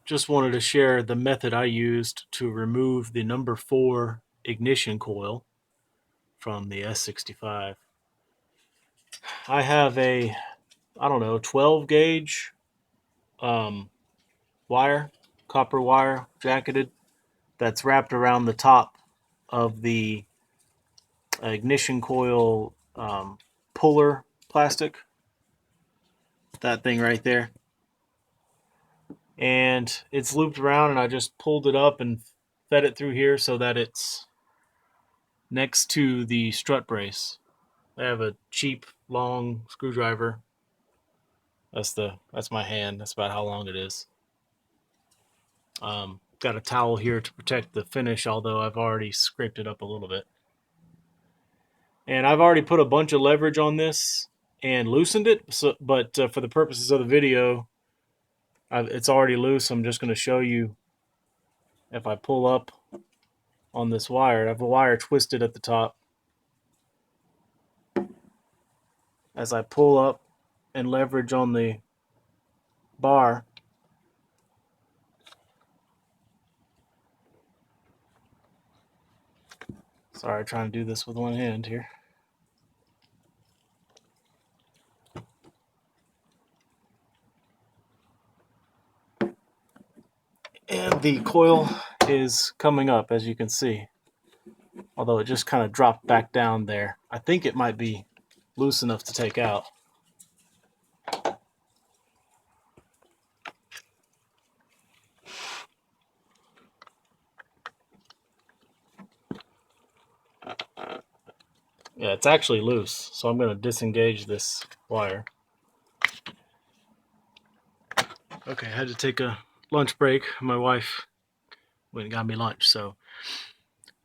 just wanted to share the method I used to remove the number 4 ignition coil from the S65. I have a, I don't know, 12 gauge um, wire, copper wire, jacketed, that's wrapped around the top of the ignition coil puller plastic, that thing right there. And it's looped around, and I just pulled it up and fed it through here so that it's next to the strut brace. I have a cheap long screwdriver. That's my hand. That's about how long it is. Got a towel here to protect the finish, although I've already scraped it up a little bit. And I've already put a bunch of leverage on this and loosened it. But for the purposes of the video, it's already loose. I'm just going to show you if I pull up on this wire. I have a wire twisted at the top. As I pull up and leverage on the bar, sorry, trying to do this with one hand here. And the coil is coming up, as you can see. Although it just kind of dropped back down there. I think it might be loose enough to take out. Yeah, it's actually loose, so I'm going to disengage this wire. Okay, I had to take a lunch break. My wife went and got me lunch. So,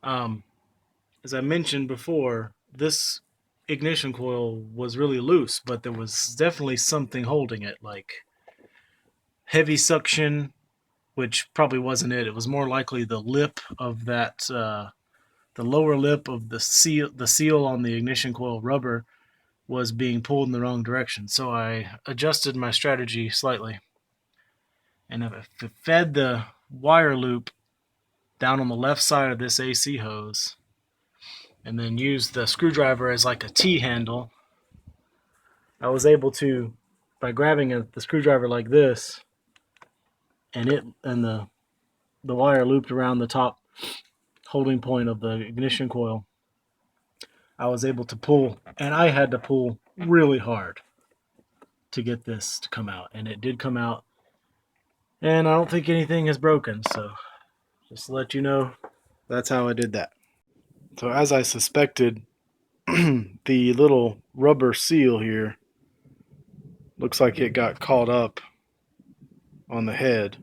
as I mentioned before, this ignition coil was really loose, but there was definitely something holding it, like heavy suction, which probably wasn't it. It was more likely the lip of that, the lower lip of the seal on the ignition coil rubber was being pulled in the wrong direction. So I adjusted my strategy slightly, and if I fed the wire loop down on the left side of this AC hose, and then used the screwdriver as like a T-handle, I was able to, by grabbing the screwdriver like this, and the wire looped around the top holding point of the ignition coil, I was able to pull, and I had to pull really hard to get this to come out, and it did come out, and I don't think anything is broken. So just to let you know, that's how I did that. So as I suspected, the little rubber seal here looks like it got caught up on the head,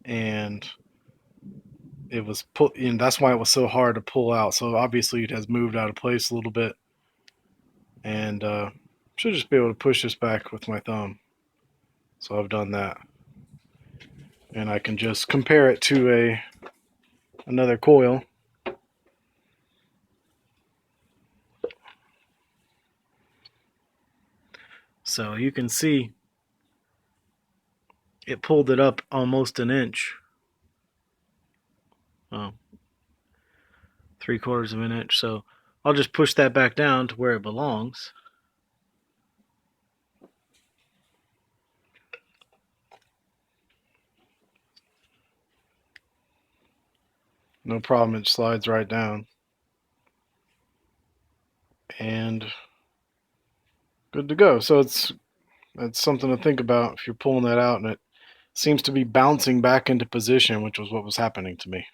and it was and that's why it was so hard to pull out. So obviously it has moved out of place a little bit, and should just be able to push this back with my thumb. So I've done that, and I can just compare it to another coil. So you can see it pulled it up almost an inch. Oh, 3/4 of an inch. So I'll just push that back down to where it belongs. No problem, it slides right down. And good to go. So that's something to think about if you're pulling that out, and it seems to be bouncing back into position, which was what was happening to me.